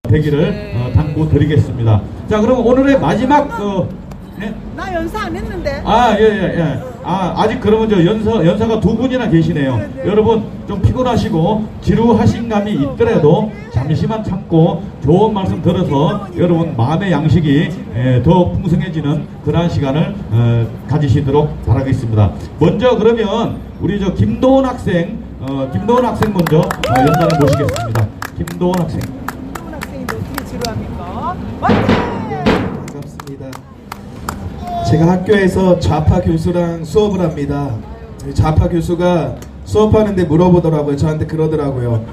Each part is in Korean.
되기를 당부드리겠습니다. 자, 그럼 오늘의 마지막 네? 나 연사 안 했는데. 예. 아직 그러면 연사가 두 분이나 계시네요. 네. 여러분 좀 피곤하시고 지루하신 감이 있더라도 잠시만 참고 좋은 말씀 들어서 여러분 마음의 양식이 더 풍성해지는 그러한 시간을 가지시도록 바라겠습니다. 먼저 그러면 우리 김도원 학생 먼저 연사를 모시겠습니다. 김도원 학생. 김도원 학생이 어떻게 지루합니까? 화이팅! 반갑습니다. 제가 학교에서 좌파 교수랑 수업을 합니다. 좌파 교수가 수업하는데 물어보더라고요. 저한테 그러더라고요.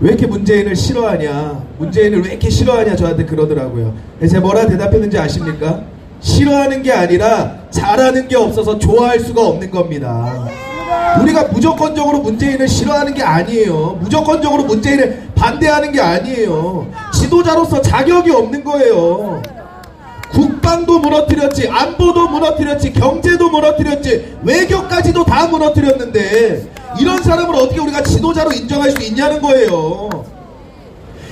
왜 이렇게 문재인을 싫어하냐? 문재인을 왜 이렇게 싫어하냐? 저한테 그러더라고요. 제가 뭐라 대답했는지 아십니까? 싫어하는 게 아니라 잘하는 게 없어서 좋아할 수가 없는 겁니다. 우리가 무조건적으로 문재인을 싫어하는 게 아니에요. 무조건적으로 문재인을 반대하는 게 아니에요. 지도자로서 자격이 없는 거예요. 국방도 무너뜨렸지, 안보도 무너뜨렸지, 경제도 무너뜨렸지, 외교까지도 다 무너뜨렸는데 이런 사람을 어떻게 우리가 지도자로 인정할 수 있냐는 거예요.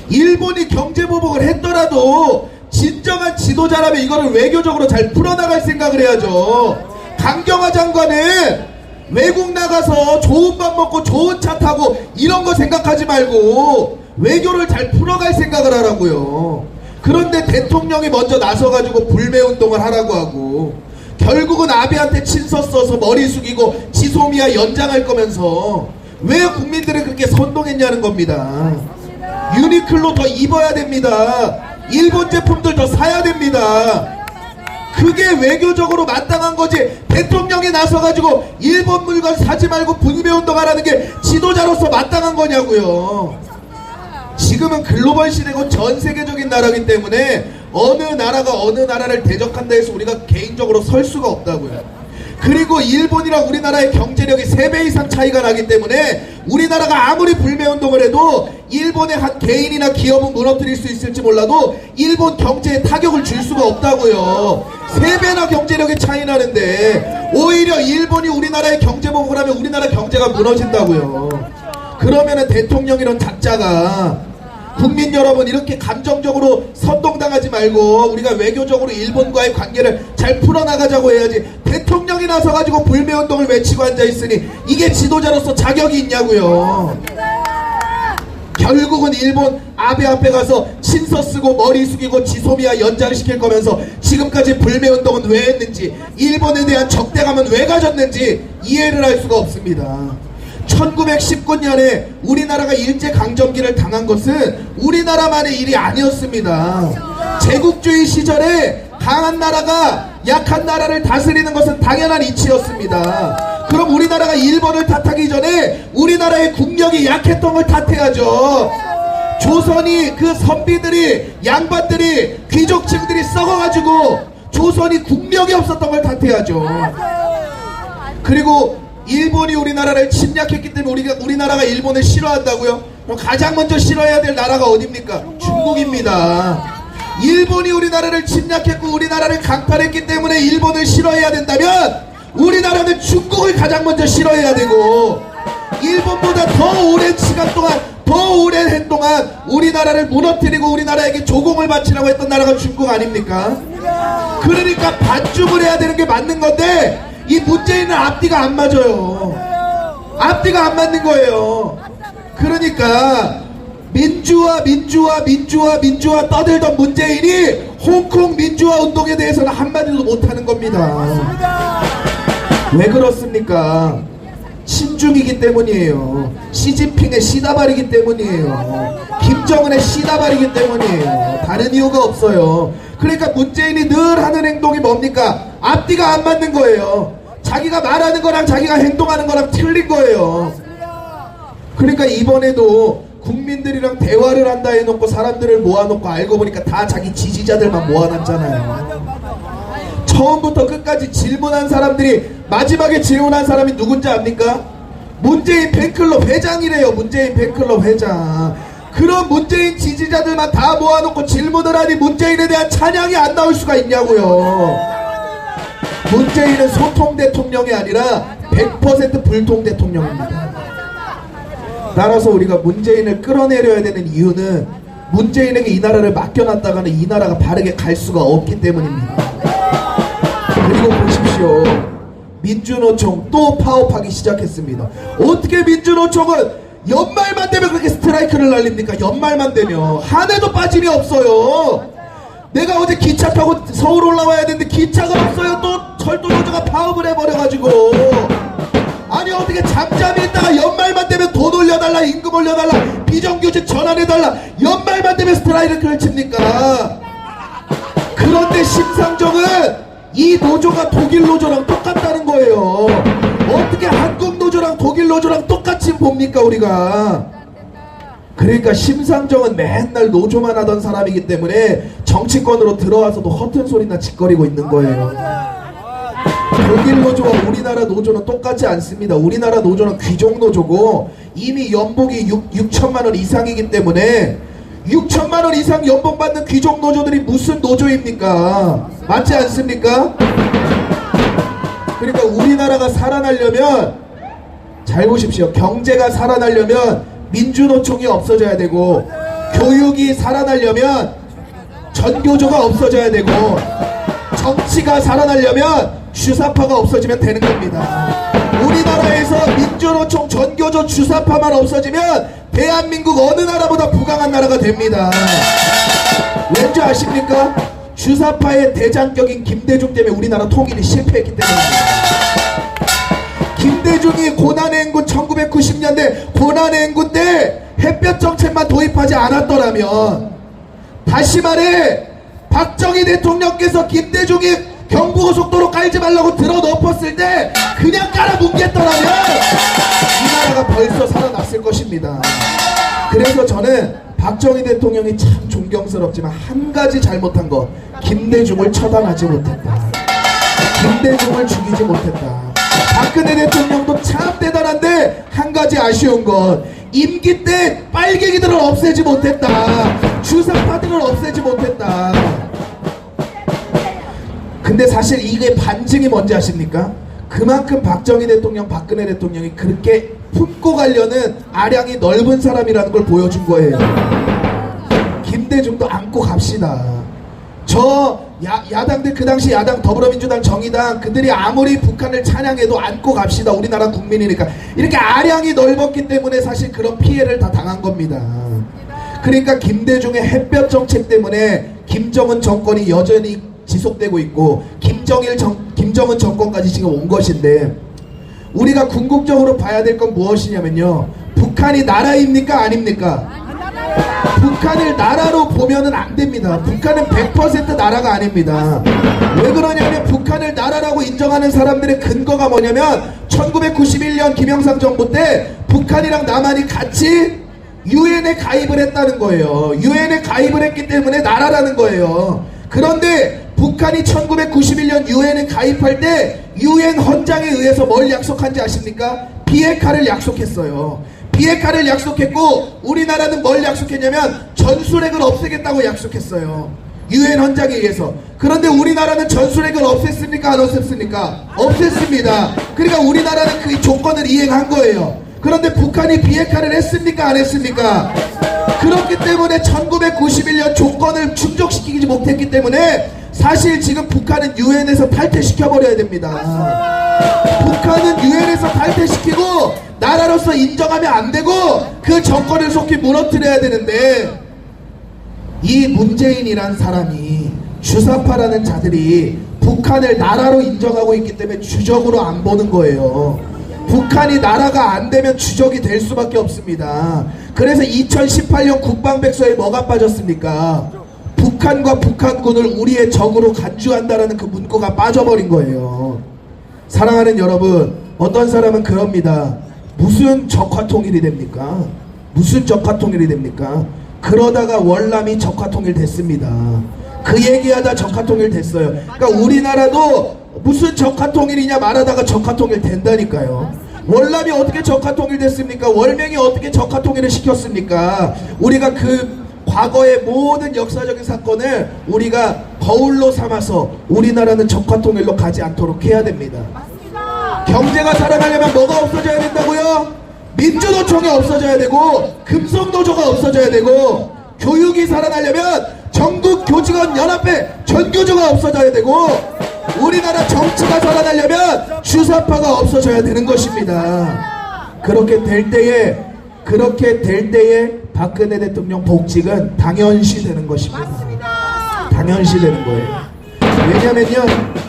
일본이 경제보복을 했더라도 진정한 지도자라면 이거를 외교적으로 잘 풀어나갈 생각을 해야죠. 강경화 장관은 외국 나가서 좋은 밥 먹고 좋은 차 타고 이런 거 생각하지 말고 외교를 잘 풀어갈 생각을 하라고요. 그런데 대통령이 먼저 나서가지고 불매운동을 하라고 하고 결국은 아베한테 친서 써서 머리 숙이고 지소미아 연장할 거면서 왜 국민들을 그렇게 선동했냐는 겁니다. 유니클로 더 입어야 됩니다. 일본 제품들 더 사야 됩니다. 그게 외교적으로 마땅한 거지. 대통령이 나서가지고 일본 물건 사지 말고 불매운동 하라는 게 지도자로서 마땅한 거냐고요. 지금은 글로벌 시대고 전 세계적인 나라이기 때문에 어느 나라가 어느 나라를 대적한다 해서 우리가 개인적으로 설 수가 없다고요. 그리고 일본이랑 우리나라의 경제력이 3배 이상 차이가 나기 때문에 우리나라가 아무리 불매운동을 해도 일본의 한 개인이나 기업은 무너뜨릴 수 있을지 몰라도 일본 경제에 타격을 줄 수가 없다고요. 3배나 경제력이 차이 나는데 오히려 일본이 우리나라의 경제보복을 하면 우리나라 경제가 무너진다고요. 그러면은 대통령이란 작자가 국민 여러분 이렇게 감정적으로 선동당하지 말고 우리가 외교적으로 일본과의 관계를 잘 풀어나가자고 해야지. 대통령이 나서가지고 불매운동을 외치고 앉아있으니 이게 지도자로서 자격이 있냐고요. 결국은 일본 아베 앞에 가서 친서 쓰고 머리 숙이고 지소미아 연장시킬 거면서 지금까지 불매운동은 왜 했는지, 일본에 대한 적대감은 왜 가졌는지 이해를 할 수가 없습니다. 1919년에 우리나라가 일제강점기를 당한 것은 우리나라만의 일이 아니었습니다. 제국주의 시절에 강한 나라가 약한 나라를 다스리는 것은 당연한 이치였습니다. 그럼 우리나라가 일본을 탓하기 전에 우리나라의 국력이 약했던 걸 탓해야죠. 조선이 그 선비들이, 양반들이, 귀족층들이 썩어가지고 조선이 국력이 없었던 걸 탓해야죠. 그리고 일본이 우리나라를 침략했기 때문에 우리나라가 일본을 싫어한다고요? 그럼 가장 먼저 싫어해야 될 나라가 어딥니까? 중국입니다. 일본이 우리나라를 침략했고 우리나라를 강탈했기 때문에 일본을 싫어해야 된다면 우리나라는 중국을 가장 먼저 싫어해야 되고, 일본보다 더 오랜 시간 동안, 더 오랜 해 동안 우리나라를 무너뜨리고 우리나라에게 조공을 바치라고 했던 나라가 중국 아닙니까? 그러니까 반중을 해야 되는 게 맞는 건데 이 문재인은 앞뒤가 안 맞아요. 앞뒤가 안 맞는 거예요. 그러니까 민주화 떠들던 문재인이 홍콩 민주화 운동에 대해서는 한마디도 못하는 겁니다. 왜 그렇습니까? 친중이기 때문이에요. 시진핑의 시다발이기 때문이에요. 김정은의 시다발이기 때문이에요. 다른 이유가 없어요. 그러니까 문재인이 늘 하는 행동이 뭡니까? 앞뒤가 안 맞는 거예요. 자기가 말하는 거랑 자기가 행동하는 거랑 틀린 거예요. 그러니까 이번에도 국민들이랑 대화를 한다 해놓고 사람들을 모아놓고 알고 보니까 다 자기 지지자들만 모아놨잖아요. 처음부터 끝까지 질문한 사람들이 마지막에 질문한 사람이 누군지 압니까? 문재인 팬클럽 회장이래요. 문재인 팬클럽 회장. 그런 문재인 지지자들만 다 모아놓고 질문을 하니 문재인에 대한 찬양이 안 나올 수가 있냐고요. 문재인은 소통 대통령이 아니라 100% 불통 대통령입니다. 따라서 우리가 문재인을 끌어내려야 되는 이유는 문재인에게 이 나라를 맡겨놨다가는 이 나라가 바르게 갈 수가 없기 때문입니다. 그리고 보십시오. 민주노총 또 파업하기 시작했습니다. 어떻게 민주노총은 연말만 되면 그렇게 스트라이크를 날립니까? 연말만 되면 한 해도 빠짐이 없어요. 내가 어제 기차 타고 서울 올라와야 되는데 기차가 없어요. 또 철도노조가 파업을 해버려가지고. 아니 어떻게 잠잠히 있다가 연말만 되면 돈 올려달라, 임금 올려달라, 비정규직 전환해달라, 연말만 되면 스트라이크를 칩니까? 그런데 심상정은 이 노조가 독일 노조랑 똑같다는 거예요. 어떻게 한국 노조랑 독일 노조랑 똑같이 봅니까 우리가? 그러니까 심상정은 맨날 노조만 하던 사람이기 때문에 정치권으로 들어와서도 허튼 소리나 짓거리고 있는 거예요. 독일 노조와 우리나라 노조는 똑같지 않습니다. 우리나라 노조는 귀족 노조고 이미 연봉이 6천만 원 이상이기 때문에 6천만 원 이상 연봉 받는 귀족 노조들이 무슨 노조입니까? 맞지 않습니까? 그러니까 우리나라가 살아나려면 잘 보십시오. 경제가 살아나려면 민주노총이 없어져야 되고, 교육이 살아나려면 전교조가 없어져야 되고, 정치가 살아나려면 주사파가 없어지면 되는 겁니다. 우리나라에서 민주노총, 전교조, 주사파만 없어지면 대한민국 어느 나라보다 부강한 나라가 됩니다. 왠지 아십니까? 주사파의 대장격인 김대중 때문에 우리나라 통일이 실패했기 때문입니다. 김대중이 고난의 행군 1990년대 고난의 행군 때 햇볕 정책만 도입하지 않았더라면, 다시 말해 박정희 대통령께서 김대중이 경부고속도로 깔지 말라고 들어 엎었을 때 그냥 깔아뭉갰더라면 이 나라가 벌써 살아났을 것입니다. 그래서 저는 박정희 대통령이 참 존경스럽지만 한 가지 잘못한 거, 김대중을 처단하지 못했다. 김대중을 죽이지 못했다. 박근혜 대통령도 참 대단한데 한 가지 아쉬운 건 임기 때 빨갱이들을 없애지 못했다. 주사파들을 없애지 못했다. 근데 사실 이게 반증이 뭔지 아십니까? 그만큼 박정희 대통령, 박근혜 대통령이 그렇게 품고 가려는 아량이 넓은 사람이라는 걸 보여준 거예요. 김대중도 안고 갑시다. 야당들, 그 당시 야당, 더불어민주당, 정의당, 그들이 아무리 북한을 찬양해도 안고 갑시다. 우리나라 국민이니까. 이렇게 아량이 넓었기 때문에 사실 그런 피해를 다 당한 겁니다. 그러니까 김대중의 햇볕 정책 때문에 김정은 정권이 여전히 지속되고 있고 김정은 정권까지 지금 온 것인데, 우리가 궁극적으로 봐야 될 건 무엇이냐면요, 북한이 나라입니까 아닙니까? 북한을 나라로 보면은 안 됩니다. 북한은 100% 나라가 아닙니다. 왜 그러냐면 북한을 나라라고 인정하는 사람들의 근거가 뭐냐면 1991년 김영삼 정부 때 북한이랑 남한이 같이 유엔에 가입을 했다는 거예요. 유엔에 가입을 했기 때문에 나라라는 거예요. 그런데 북한이 1991년 유엔에 가입할 때 유엔 헌장에 의해서 뭘 약속한지 아십니까? 비핵화를 약속했어요. 비핵화를 약속했고, 우리나라는 뭘 약속했냐면 전술핵을 없애겠다고 약속했어요. 유엔 헌장에 의해서. 그런데 우리나라는 전술핵을 없앴습니까 안 없앴습니까? 없앴습니다. 그러니까 우리나라는 그 조건을 이행한 거예요. 그런데 북한이 비핵화를 했습니까 안 했습니까? 그렇기 때문에 1991년 조건을 충족시키지 못했기 때문에 사실 지금 북한은 유엔에서 탈퇴시켜버려야 됩니다. 북한은 유엔에서 탈퇴시키고 나라로서 인정하면 안 되고 그 정권을 속히 무너뜨려야 되는데, 이 문재인이란 사람이, 주사파라는 자들이 북한을 나라로 인정하고 있기 때문에 주적으로 안 보는 거예요. 북한이 나라가 안 되면 주적이 될 수밖에 없습니다. 그래서 2018년 국방백서에 뭐가 빠졌습니까? 북한과 북한군을 우리의 적으로 간주한다라는 그 문구가 빠져버린 거예요. 사랑하는 여러분, 어떤 사람은 그럽니다. 무슨 적화통일이 됩니까? 무슨 적화통일이 됩니까? 그러다가 월남이 적화통일 됐습니다. 그 얘기하다 적화통일 됐어요. 그러니까 우리나라도 무슨 적화통일이냐 말하다가 적화통일 된다니까요. 월남이 어떻게 적화통일 됐습니까? 월명이 어떻게 적화통일을 시켰습니까? 우리가 그 과거의 모든 역사적인 사건을 우리가 거울로 삼아서 우리나라는 적화통일로 가지 않도록 해야 됩니다. 경제가 살아가려면 뭐가 없어져야 된다고요? 민주노총이 없어져야 되고, 금속노조가 없어져야 되고, 교육이 살아나려면 전국 교직원 연합회 전교조가 없어져야 되고 우리나라 정치가 살아나려면 주사파가 없어져야 되는 것입니다. 그렇게 될 때에 박근혜 대통령 복직은 당연시 되는 것입니다. 당연시 되는 거예요. 왜냐면요,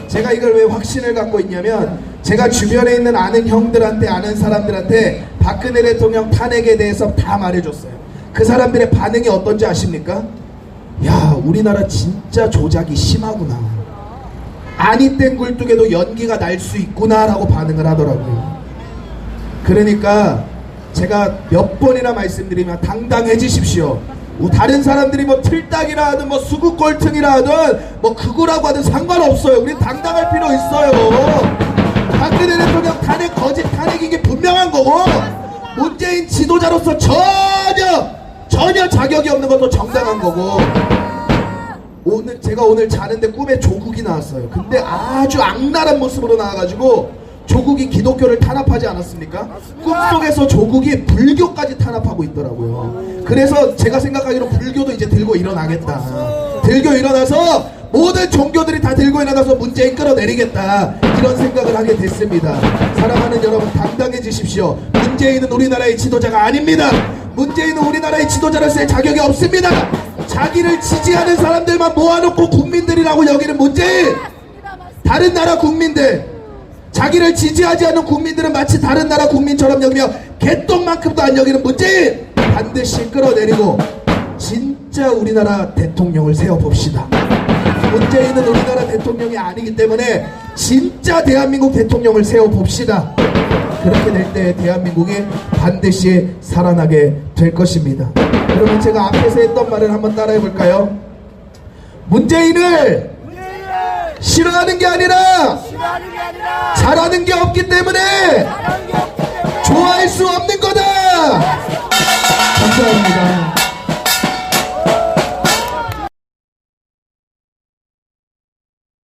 제가 이걸 왜 확신을 갖고 있냐면 제가 주변에 있는 아는 형들한테, 아는 사람들한테 박근혜 대통령 탄핵에 대해서 다 말해줬어요. 그 사람들의 반응이 어떤지 아십니까? 야, 우리나라 진짜 조작이 심하구나, 아니 땐 굴뚝에도 연기가 날 수 있구나 라고 반응을 하더라고요. 그러니까 제가 몇 번이나 말씀드리면 당당해지십시오. 다른 사람들이 뭐 틀딱이라 하든 뭐 수국골퉁이라 하든 뭐 극우라고 하든 상관없어요. 우린 당당할 필요 있어요. 박근혜 대통령 탄핵 거짓 탄핵인 게 분명한 거고 문재인 지도자로서 전혀 자격이 없는 것도 정당한 거고. 제가 오늘 자는데 꿈에 조국이 나왔어요. 근데 아주 악랄한 모습으로 나와가지고 조국이 기독교를 탄압하지 않았습니까? 꿈속에서 조국이 불교까지 탄압하고 있더라고요. 그래서 제가 생각하기로 불교도 이제 들고 일어나겠다. 들고 일어나서 모든 종교들이 다 들고 일어나서 문재인 끌어내리겠다, 이런 생각을 하게 됐습니다. 사랑하는 여러분, 당당해지십시오. 문재인은 우리나라의 지도자가 아닙니다. 문재인은 우리나라의 지도자로서의 자격이 없습니다. 자기를 지지하는 사람들만 모아놓고 국민들이라고 여기는 문재인, 다른 나라 국민들, 자기를 지지하지 않는 국민들은 마치 다른 나라 국민처럼 여기며 개똥만큼도 안 여기는 문재인, 반드시 끌어내리고 진짜 우리나라 대통령을 세워봅시다. 문재인은 우리나라 대통령이 아니기 때문에 진짜 대한민국 대통령을 세워봅시다. 그렇게 될 때 대한민국이 반드시 살아나게 될 것입니다. 그러면 제가 앞에서 했던 말을 한번 따라해 볼까요? 문재인을 싫어하는 게 아니라 잘하는 게 없기 때문에